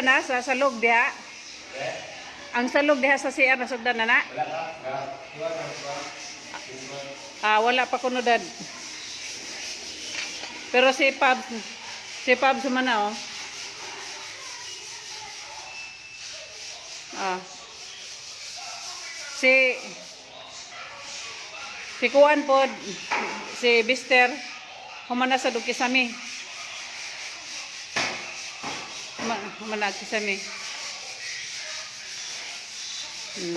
Na sa salog diha. Ang salog diha sa CR nasugdan na na. Wala pa kuno dad. Pero si Pab sumana oh. Si Kuan pod, si Bister humana sa Dukisami. Humana kisami.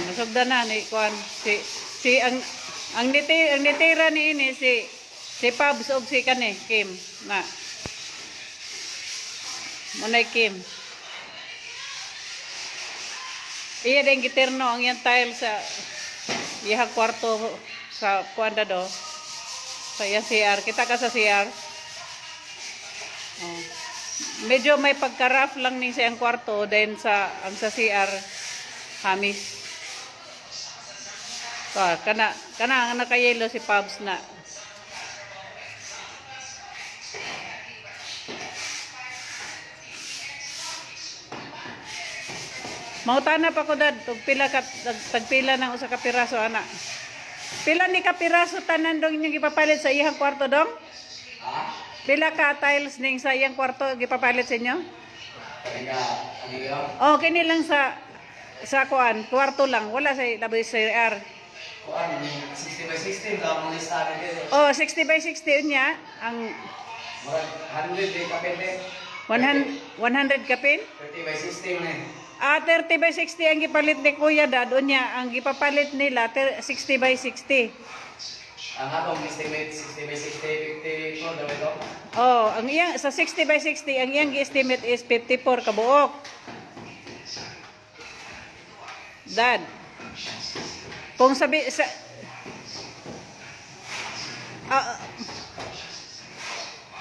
Nasugdan na ni Kuan si ang nitira ni ini si Pabs og si kani Kim na. Manay Kim. Iya din giterno ang yan tile sa ihang kwarto sa kuanda do. Sa iya CR. Kita ka sa CR. Oh. Medyo may pagka-rough lang ni sa iyang kwarto then ang sa CR hamis. So, kana ang nakayelo si Pabs na. Mautana pa ko dad, tagpila ng usa ka piraso ana. Pila ni ka piraso tanan dong inyong gipapalit sa iyang kwarto dong? Pila ka tiles ning sa iyang kwarto gipapalit sa inyo? Oh, kini lang sa kuan, kwarto lang, wala sa labi sa CR. Kuan 60 by 60 lang ang listahan dito. Oh, 60 by 60 unya ang 100 di kapente. 100 kapin? 30 by 60 man. 30 by 60 ang gipalit ni Kuya Dad. Unya, ang gipapalit nila 60 by 60. Ang atong estimate 60 by 60, 54 daw ito. Oh, ang iyang sa 60 by 60, ang iyang gi-estimate is 54 kabuok. Dad. Kung sabi sa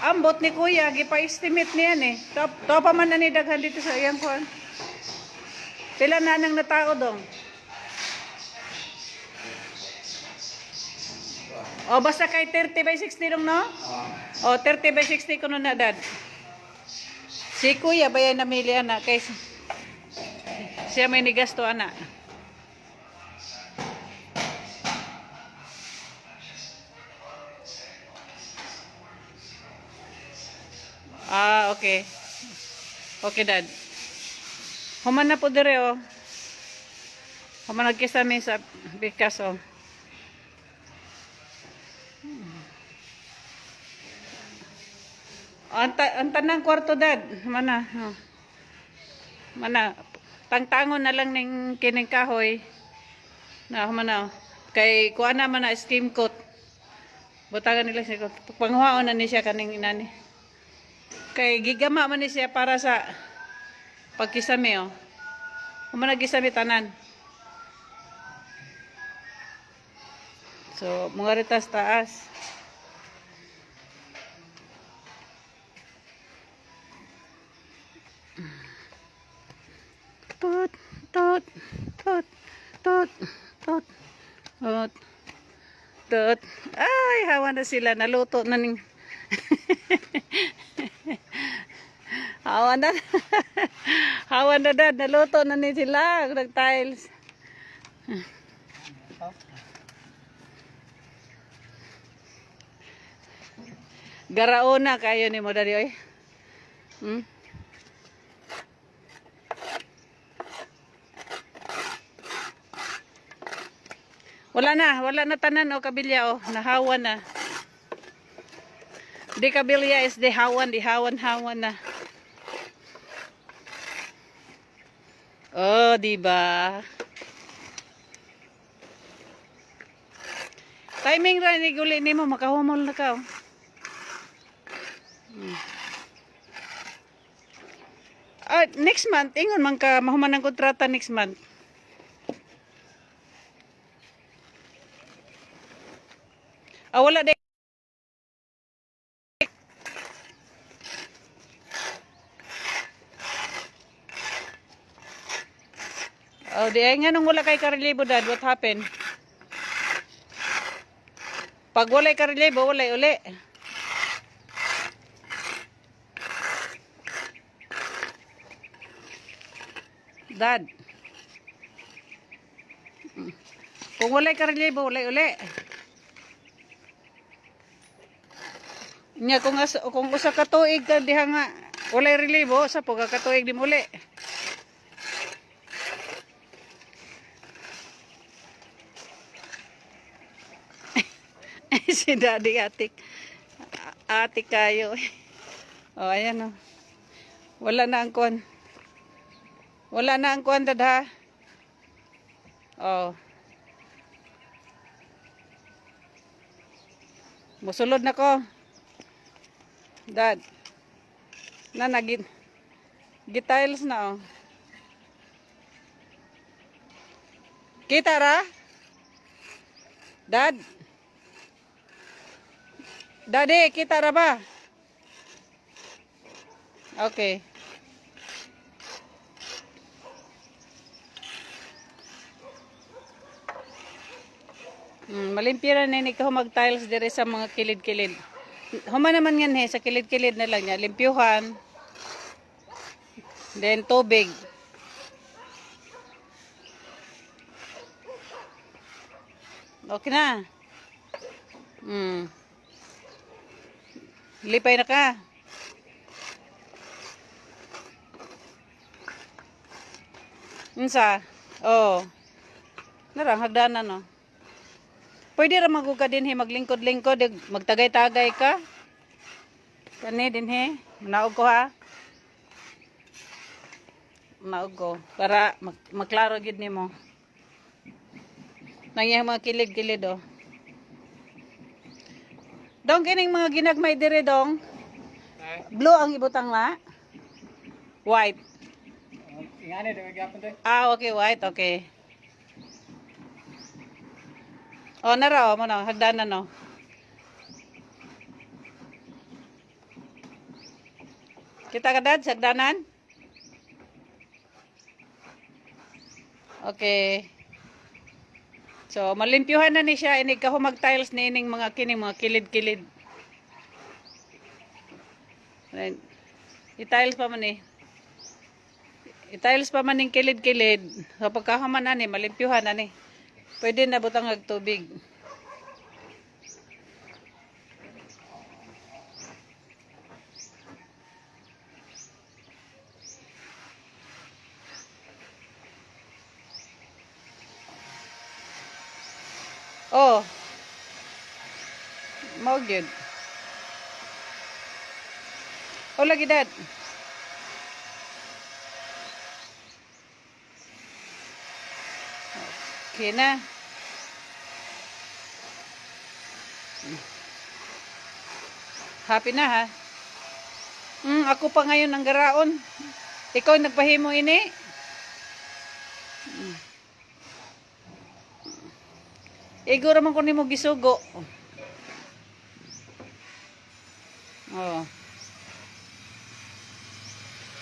ambot ni Kuya, gipa-estimate niyan eh. To pa man na ni daghan dito sa iyang kuan. Pila na nang natao dong? O basta kay 30 by 60 dong no? O 30 by 60 kuno na dad. Si Kuya bayan namili ana kay siya may nigasto ana. Okay. Okay dad. Human na po dire oh. Human nagkisami sa bikas oh. Ang tanang kwarto dad. Mana? Oh. Mana? Tangtangon na lang ning kining kahoy. Na humana oh. Kay kuan na man na steam coat. Butagan nila siya. Panghuaon na ni siya kaning inani. Kay gigama man ni siya para sa pagkisami oh. Kung nagkisami tanan. So, mga ritas taas. Tot, tot, tot, tot, tot, tot, tot. Ay, hawa na sila. Naluto na ning. Hawan na. Hawan na dad. Naluto na ni sila. Nag-tiles. Garaona kayo ni mo dali oy. Wala na tanan o kabilya o. Nahawan na. Di kabilya is di hawan na. Oh, di ba? Timing ra ni guli nimo makahumol na ka. Next month ingon man ka mahuman ang kontrata next month. Wala de. Di ay nga nung wala kay karelibo dad, what happened? Pag walay karelibo, walay uli. Dad. Kung walay karelyebo, walay uli. Nya kung usa ka tuig ka diha nga walay relibo, sa po ka tuig di muli. Si Daddy Atik. Atik kayo. Oh, ayan oh. Wala na ang kuwan. Wala na ang kuwan, Dad, ha? Oh. Musulod na ko. Dad. Na gitiles na oh. Kita ra? Dad. Daddy, kita ra ba? Okay. Malimpyo na ni ikaw mag-tiles dire sa mga kilid-kilid. Huma naman yan sa kilid-kilid na lang niya. Limpyuhan. Then tubig. Okay na. Lipay na ka. Unsa? Oh. Narang hagdanan no. Pwede ra maguga din maglingkod-lingkod, magtagay-tagay ka. Kani din manaog ko ha. Manaog ko para maklaro gid nimo. Nangyay mga kilid-kilid oh. Dong kining mga ginagmay dire dong. Blue ang ibutang na. White. Ingani daw gyapon to. Okay, white, okay. Oh, nara mo na hagdanan no. Kita ka dad sa hagdanan? Okay. So, malimpyuhan na ni siya. Inig ka mag-tiles ni ining mga kining mga kilid-kilid. I-tiles pa man eh. I-tiles pa man ng kilid-kilid. So, pagkahaman na ni, malimpyuhan na ni. Pwede na butang agtubig. Oh. Mao gyud. O lagi dad. Okay na. Happy na ha. Ako pa ngayon ang garaon. Ikaw nagpahimo ini. Iguro man ko nimo gisugo. Oh.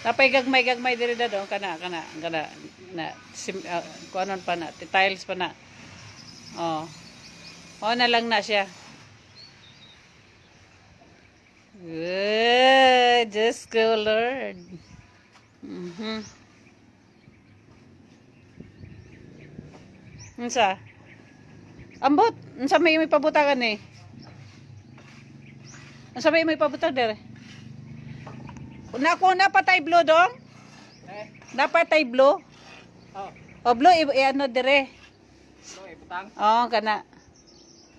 Napay gagmay diri dado kana na kuanon pa na tiles pa na. Oh. Oh na lang na siya. Good, just go Lord. Unsa? Ambot, unsa may pabutagan eh? Unsa may pabutag dire? Nako na patay blue dong? Dapat tay blue? Oh. O blue ano dire? Blue ibutang. Oh, kana.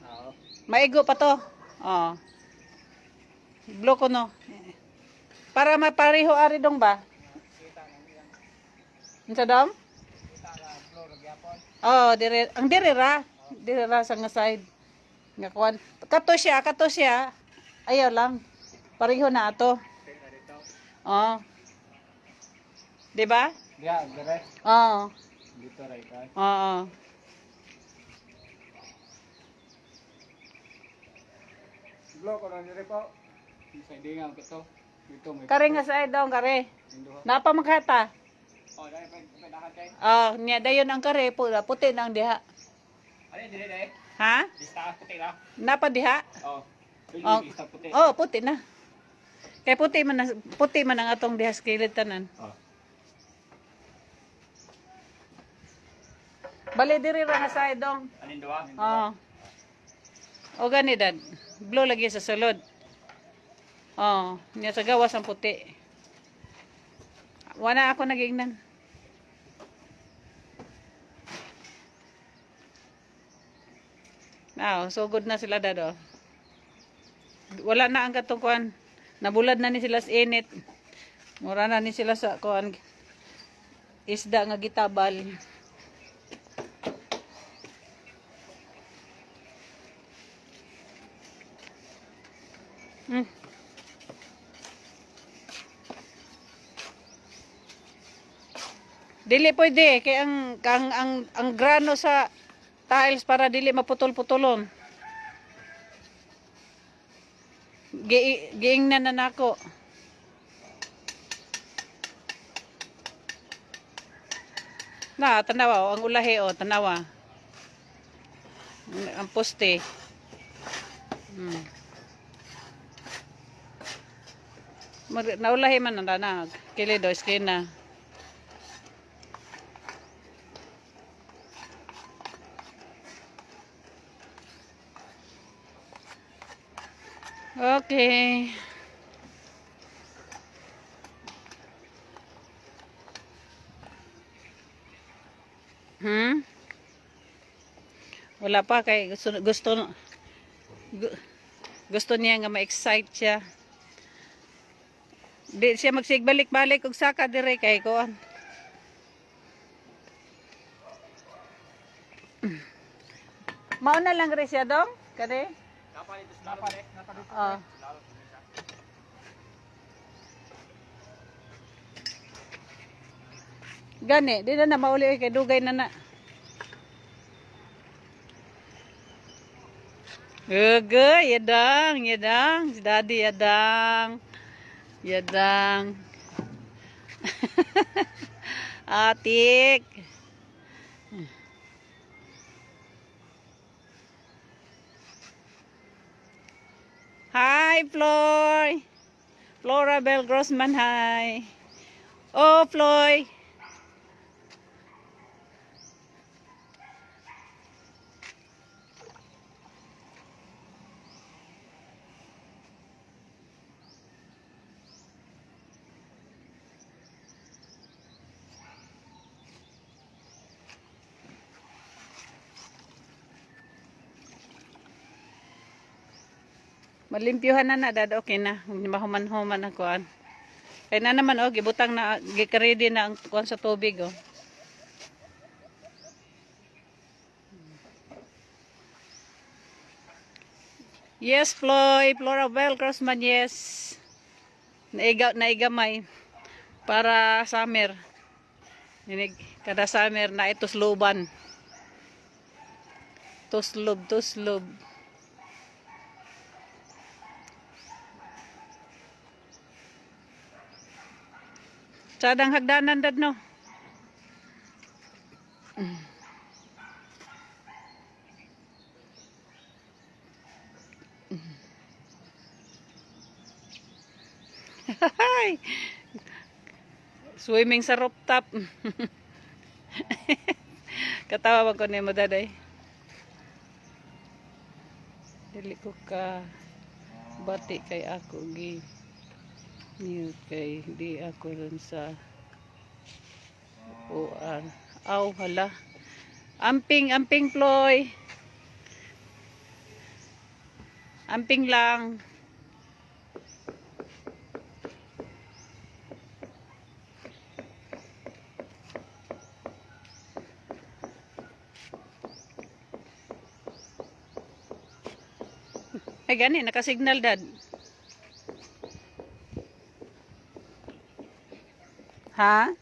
Oo. Maigo pa to. Oh. Blue ko no. Para mapareho ari dong ba? Unsa dong? Oh, dire ang dire ra. Dire ra sa nga side. Nga kuan. Kato siya. Ayaw lang. Pareho na ato. Oh. 'Di ba? Diya, dire. Oo. Dito ra ikay. Oo. Blue ko na dire po. Sa dinga ko to. Dito may. Kare nga side daw kare. Napa makata? Oh, dai pa dahan kay. Nya dayon ang kare puti nang diha. Ano dire dai? Ha? Lista puti ra. Napa diha? Oh. Oh, Lista puti. puti na. Kay puti man ang atong diha skillet tanan. Oh. Bali diri ra nga side dong. Anin doa? Oh. O gani dad. Blue lagi sa sulod. Oh, niya sa gawas ang puti. Wala ako nagingnan. So good na sila dad oh. Wala na ang katong kuan. Nabulad na ni sila sa init. Mura na ni sila sa kuan isda nga gitabal. Dili pwede kay ang grano sa tiles para dili maputol-putulon. Giingnan na nako. Na, tanawa, ang ulahi o, tanawa. Ang poste. Naulahi man ang tanag. Kilido, iskina. Okay. Wala pa kay gusto niya nga ma-excite siya. Di siya magsigbalik-balik og saka dire kay kuan. Mao na lang rin siya dong, kade. Oh. Gani, di na mauli kay dugay na na. Yadang, si daddy yadang. Yadang. Atik. Hi, Floy. Florabel Grossman, hi. Oh, Floy. Malimpyuhan na dad, okay na. Mahuman-human ang kuan. Kaya na naman oh, gibutang na, gikaredy na ang kuan sa tubig oh. Yes, Floy, Florabel Crossman, yes. Naigamay para summer. Kada summer na ito sluban. Tuslob. Sadang hagdanan dad no. Swimming sa rooftop. Katawa ko ni mo daday. Dili ko ka bati kay ako gi mute kay di ako rin sa OR. Aw, hala. Amping Ploy. Amping lang. Ay, gani, nakasignal dad. Ha?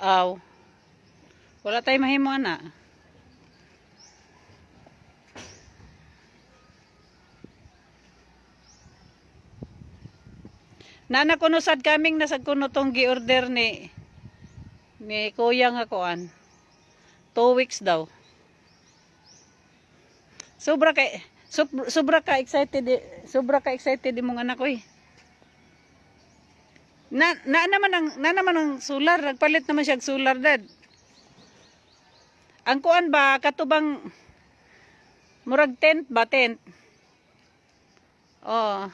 Aw. Wala tayo mahimo ana. Nana kuno sad kaming nasag kuno tong gi-order ni kuya nga kuan. 2 weeks daw. Sobra ka excited imong anak ko eh. Na naman ang solar, nagpalit naman siya og solar dad. Ang kuan ba katubang murag tent ba tent? Oh.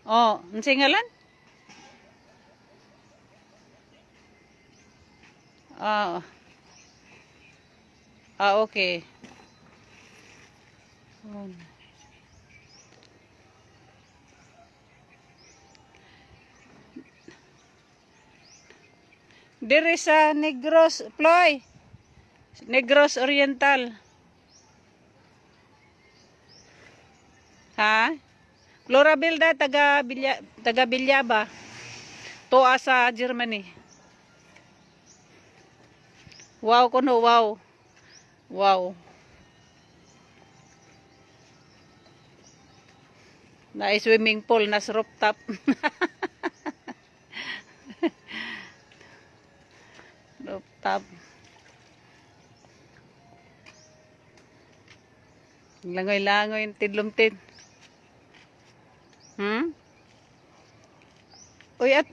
Oh, unsay ngalan? Ah. Ah, okay. Oh. Diri sa Negros, Ploy. Negros Oriental. Ha? Florabilda taga Bilyaba. Toa sa Germany. Wow kuno, wow. Wow. Na swimming pool na sa rooftop. Rooftop. Langoy-langoy tidlumtid. Uy at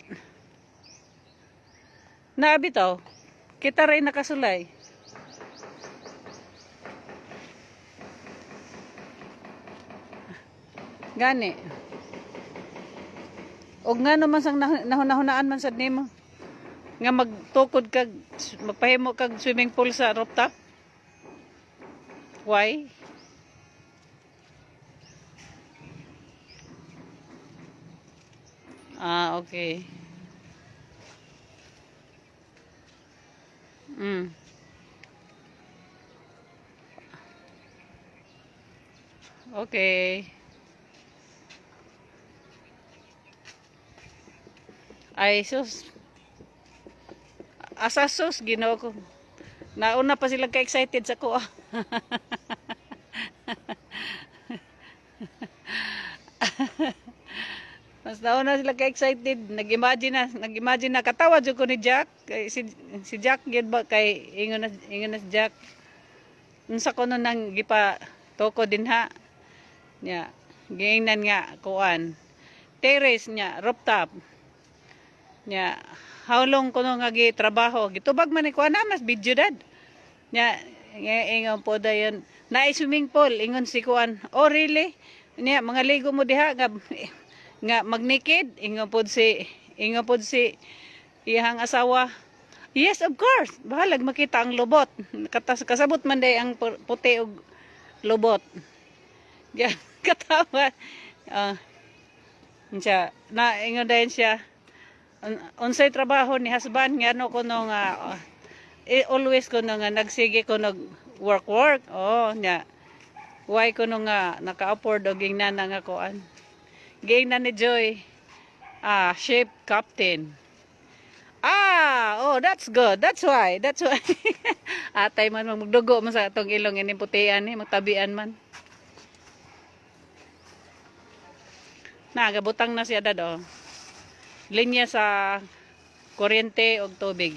nabitaw. Kita rin nakasulay. Gani. Og nga naman sang nahunahunaan man sad nimo. Nga magtukod kag magpahimo kag swimming pool sa rooftop. Why? Ah, okay. Okay. Ay, sus. Asa sus, Ginoo ko. Nauna pa sila ka-excited sa ko. Mas nauna sila ka-excited. Nag-imagine na. Katawa dyan ko ni Jack. Si Jack, yun ba, kay ingon na si Jack. Unsa ko nun nang gipa toko din ha. Nya, gingnan nga, kuan. Terrace niya, rooftop. Nya, how long ko nung nga trabaho. Gitubag man ni kuan na, mas video dad. Nya, ingon po dayon. Na swimming pool, ingon si kuan. Oh, really? Nya, mga ligo mo diha, nga magnikid, ingon po si iyang asawa. Yes, of course. Bahalag makita ang lubot. Kasabot man day ang puti og lubot. Yan, katawa. Siya, na ingon dayon siya. Unsay trabaho ni husband nga no kuno nga always kuno nga nagsige kuno work. Oh, nya. Why kuno nga naka-afford og gingnan nga kuan. Gingnan ni Joy. Ship captain. Oh, that's good. That's why. Atay man magdugo man sa atong ilong ini putian ni magtabian man. Gabutang na siya dad oh. Linya sa kuryente og tubig.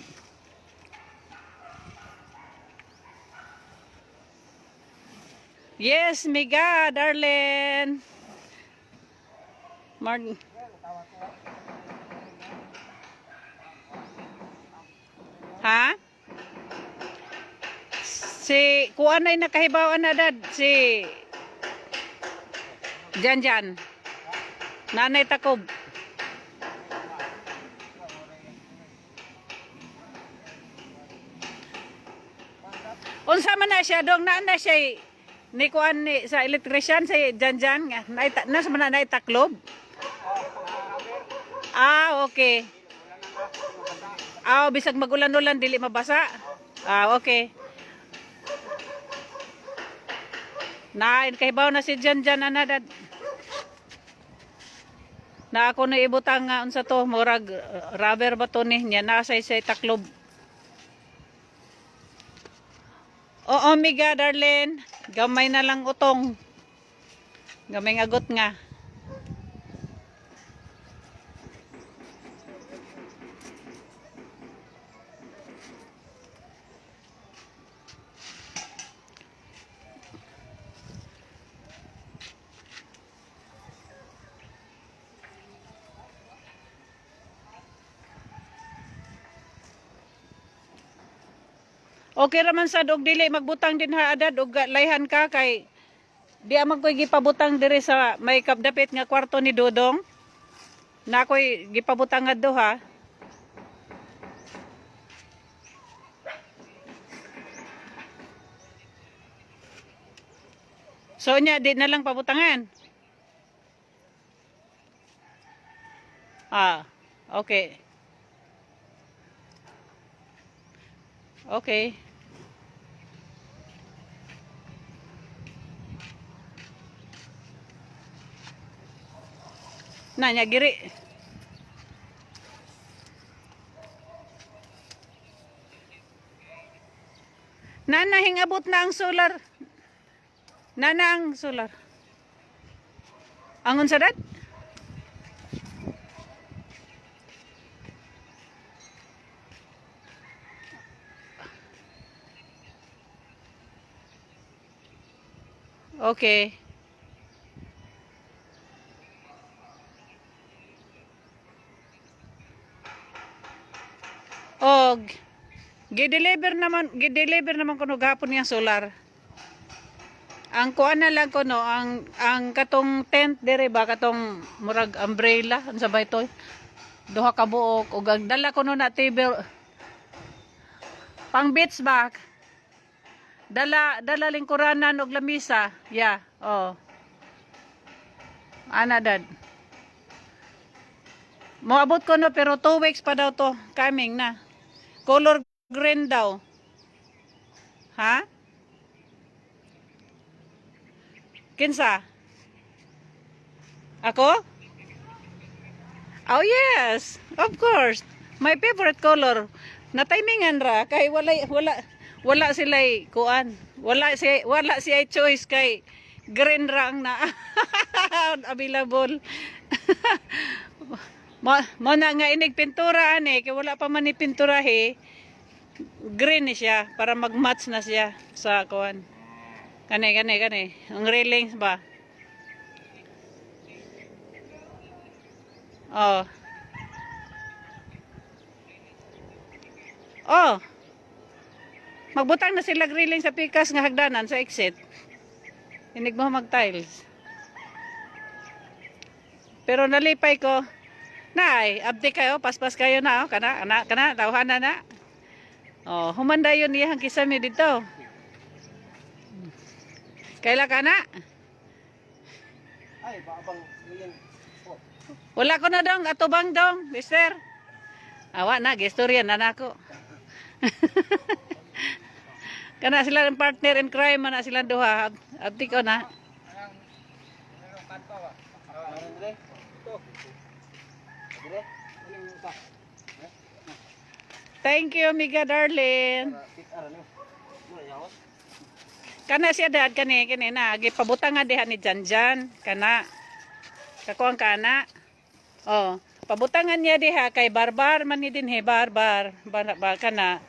Yes, Miga, darling. Ha? Si kuan ay nakahibawan na dad si Janjan. Nanay Takob. Unsa man na siya dong na siya ni kuan ni sa electrician sa Janjan nga nas man na itaklob. Okay. Bisag magulan-ulan dili mabasa. Okay. Kahibaw na si Janjan anadad. Na ako na ibutang nga unsa to murag rubber ba to ni nya nasa sa taklob. Oo, Miga, darling. Gamay na lang utong. Gamay agot nga. Okay raman sad og dili magbutang din ha adad og layhan ka kay di amang ko'y gipabutang diri sa may kapdapit nga kwarto ni Dodong. Na ko'y gipabutang adto ha. So nya di na lang pabutangan. Ah, okay. Okay. Nanya giri. Nana hingabot na ang solar. Nana ang solar. Angon sa dat? Okay. Og gideliver naman kuno gahapon yang solar. Ang kuan na lang kuno ang katong tent dire ba katong murag umbrella unsa ba ito? Duha ka buok ug ang dala kuno na table pang beach ba? Dala lingkuranan og lamisa. Yeah, oh. Ana dad. Moabot ko no pero 2 weeks pa daw to coming na. Color green daw. Ha? Kinsa? Ako? Oh yes, of course. My favorite color. Na-timingan ra kay wala sila kuan. Wala si choice kay green ra ang na available. mo na nga inig pintura ani kay wala pa man ni pinturahe. Green ni siya para mag-match na siya sa kuan. Kani. Ang railings ba? Oh. Oh. Magbutang na sila grilling sa pikas nga hagdanan sa exit. Inig mo mag-tiles. Pero nalipay ko. Nay, abdi kayo, paspas kayo na, oh. Kana, tawhan na. Oh, humanda yun iyang kisame dito. Kaila ka na? Ay, baabang yan. Wala ko na dong, atubang dong, mister. Awa na, gestoryan na nako. Kana sila ng partner in crime, na sila duha. Abdi ko na. Thank you, Miga darling. Kana siya dad kani na gipabutang nga diha ni Janjan kana. Kakuang kana. Oh, pabutangan niya diha kay barbar man ni dinhi barbar kana.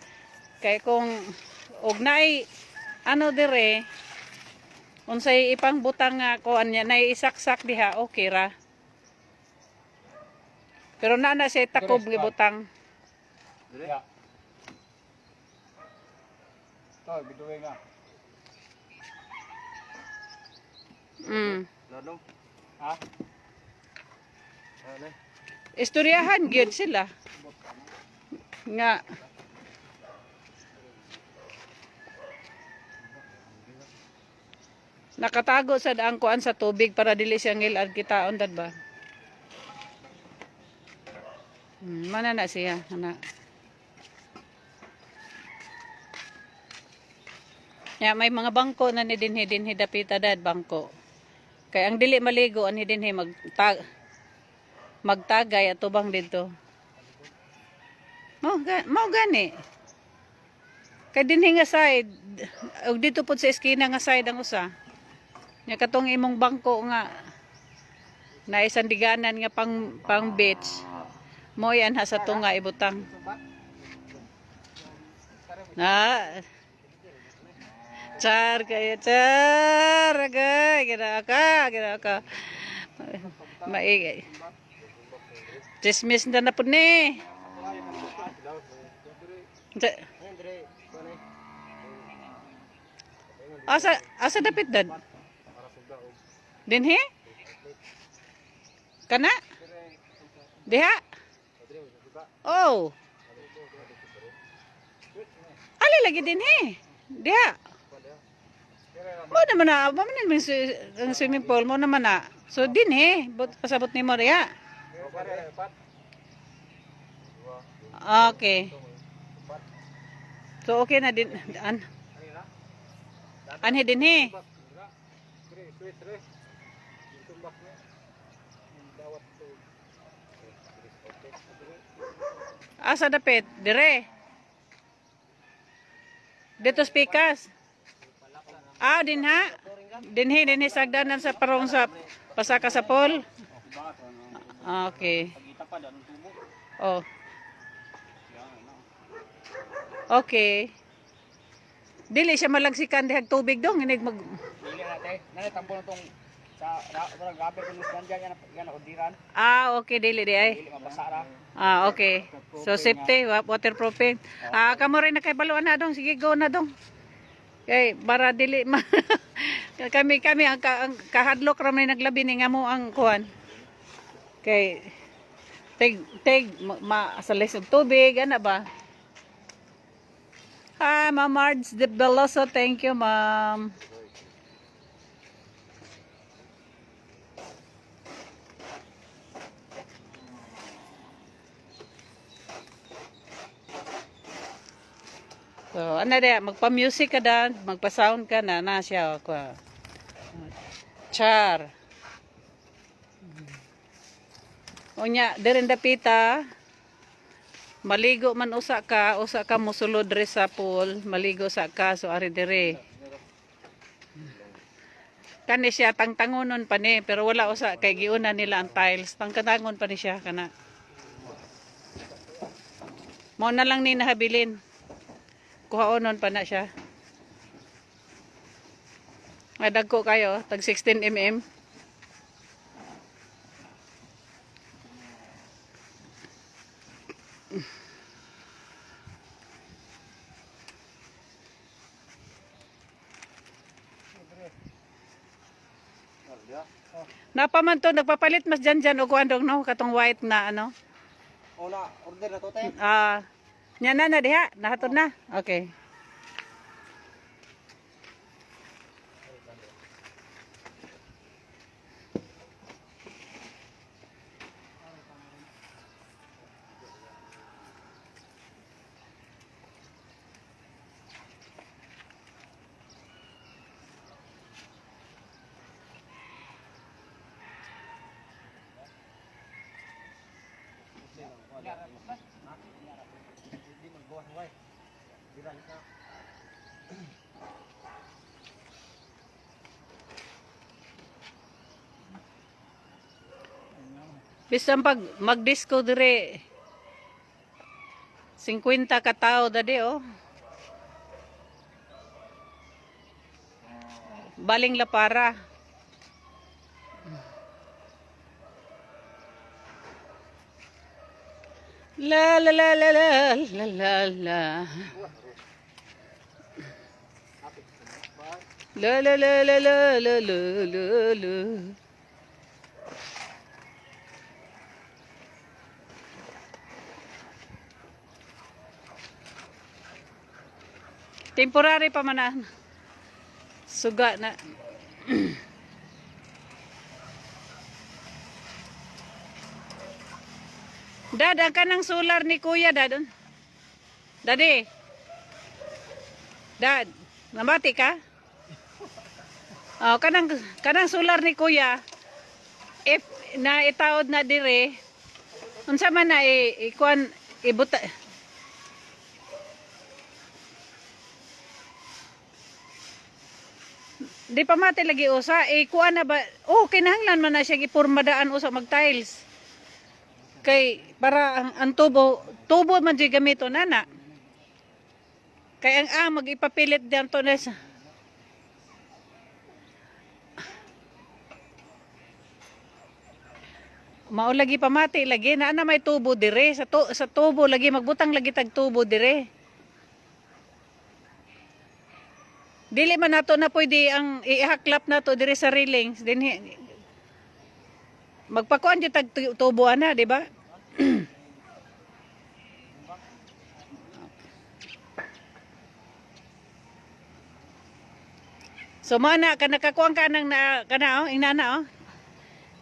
Kay kung og naay ano dire unsay ipang butang nga kuan niya nay isaksak diha okay ra. Pero na siya takob gibutang. Ya. Toy, biduwe nga. Lalo. Ha? Ano? Istoryahan gyud sila. Nga nakatago sa daang kuan sa tubig para dili siya ngilad kitaon dad ba? Mana na siya, ana. Ya, may mga bangko na ni dinhi dapita dad bangko. Kay ang dili maligo ani dinhi magtagay at tubang dito. Mao gani. Kay dinhi nga side og dito pud sa eskina nga side ang usa. Nya katong imong bangko nga na isandiganan nga pang beach. Mo yan ha sa tunga ibutang. Na Char kaya char agay gina ka maigay dismiss na pud ni Asa dapit dad? Dinhi? Kana? Diha? Oh. Ali lagi dinhi. Diha. Mo naman na, mo naman ang swimming pool mo naman na. So dinhi, pasabot nimo diha. Okay. So okay na din anhi dinhi. Asa dapit? Dire. Dito spikas. Dinha. Dinhi sagdanan sa parong sa pasaka sa pool. Okay. Oh. Okay. Dili siya malagsikan dihag tubig dong inig mag Dili natin. Nanay tampo na tong sa gabi ko nung diyan yan ordiran. Okay dili di ay. Dili mabasara. Okay. So safety, waterproofing. Kamo rin na kay baluan na dong. Sige go na dong. Kay para dili kami ang kahadlok ra may naglabi ni ngamo ang kuan. Kay teg sa lesog tubig ana ba? Hi, Ma'am Marge de Beloso. Thank you, Ma'am. So, ano de, magpa-music ka dan, magpa-sound ka na siya. Char. Unya, dirin dapita. Maligo man usa ka musulod diri sa pool, maligo sa ka so ari dire. Kani siya tangtangonon pa ni pero wala usa kay giuna nila ang tiles, tangtangon pa ni siya kana. Mo na lang ni nahabilin. Kuhaonon pa na siya. Ay dagko kayo, tag 16 mm. Napaman to, nagpapalit mas dyan o kuandong no, katong white na ano. Una, order na to te. Nya na diha, nahatod na. Okay. Bisan pag mag-disco dire 50 ka tao dadi oh. Baling la para. La la la la la la la la. La la la la la la la la. Temporary pa man na. Suga na. Dad, ang kanang solar ni Kuya, Dad. Daddy. Dad, nabati ka? Kanang solar ni Kuya, if na itaod na dire, unsa man na ikuan ibuta. Di pa mati lagi usa, kuan na ba? Oh, kinahanglan man na siya gipurmadaan usa mag tiles. Kay para ang tubo man di gamito nana. Kay ang magipapilit diyan to nesa. Mao lagi pamati lagi na may tubo dire sa tubo lagi magbutang lagi tag tubo dire. Dili man nato na pwede ang ihaklap nato diri sa railings dinhi. Magpakuan jud tag tubo ana, di ba? So mana ka nakakuan ka nang na kana oh, inana oh.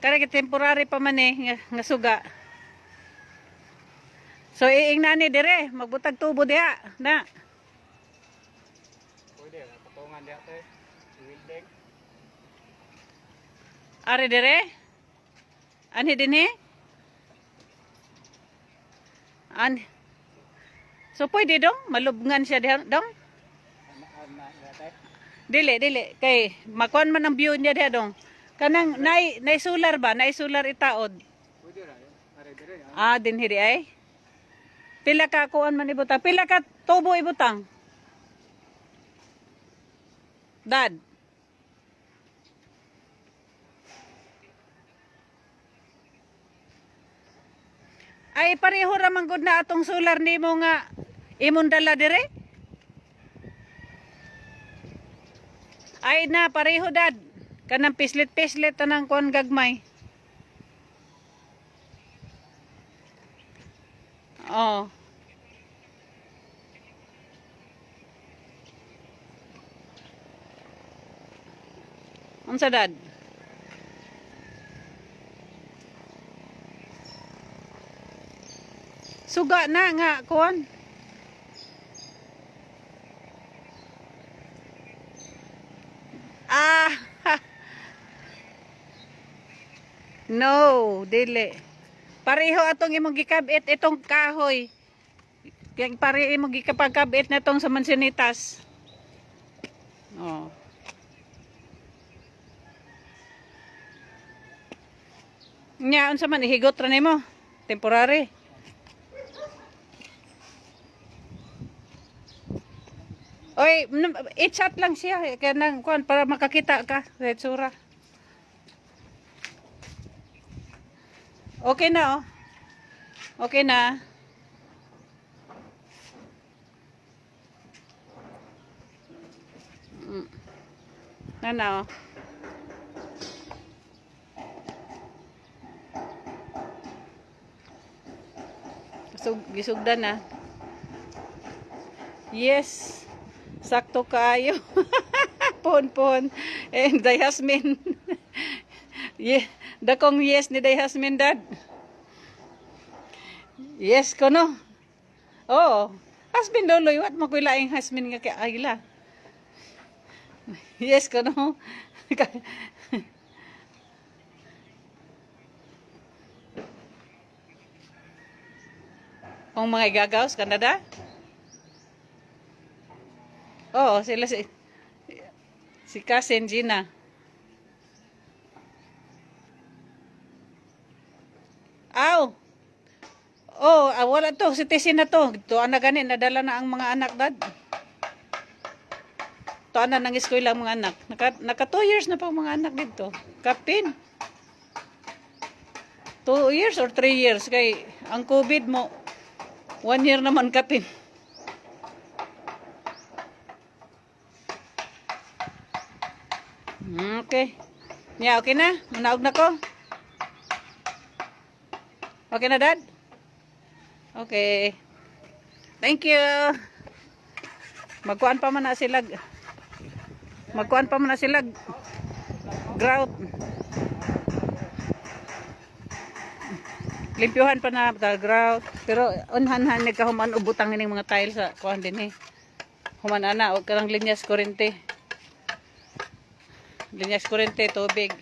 Kaya temporary pa man nga suga. So iing nani dire, magbutag tubo diha na. Pwede, patungan diha te. Welding. Are dire? Ani dinhi? So pwede dong malubngan siya diha dong. Dili kay makuan man ang view niya diha dong. Kanang nay solar ba? Nay solar itaod. Pwede ra, are dire. Dinhi di ay. Pila ka kuan man ibutang? Pila ka tubo ibutang? Dad. Ay pareho ra man gud na atong solar nimo nga imong dala dire? Ay na pareho dad. Kanang pislit tanang kuan gagmay. Oh. Unsa dad? Suga na nga kuan. No, dili. Pareho atong imong gikabit itong kahoy. Kaya pareho imong gikapagkabit na tong sa mansinitas. Oh. Nya unsa man ihigot ra nimo? Temporary. Oy, i-chat lang siya kaya nang kuan para makakita ka sa itsura. Okay na oh. Okay na. Na oh. Gisugdan na. Yes. Sakto kayo. Pon. And Dayasmin. Yeah. Dakong yes ni Dayasmin dad. Yes ko no. Oh. Hasmin loloy. Wat mo ko'y laing hasmin nga kay Ayla. Yes ko no. Kung mga igagaws, Canada? Oo, sila si Cousin Gina. Aw! Oh, wala to. Si Tessie na to. Ito na gani, nadala na ang mga anak, dad. Ito na nang eskwela ang mga anak. Naka 2 years na pa ang mga anak dito. Kapin. 2 years or 3 years. Kay ang COVID mo, 1 year naman kapin. Okay. Yeah, okay na? Manaog na ko? Okay na, dad? Okay. Thank you. Magkuan pa man na sila. Grout. Limpyuhan pa na grout. Pero unhan-han nagkahuman ubutang ning mga tiles sa kuan din eh. Human ana og karang linyas kurente. Linyas kurente tubig.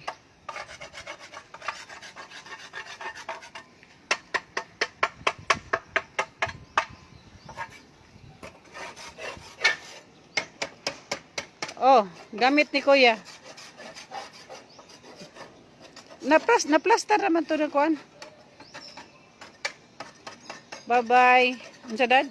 Oh, gamit ni Kuya. Naplastar naman to na kuan. Bye-bye. Unsa dad?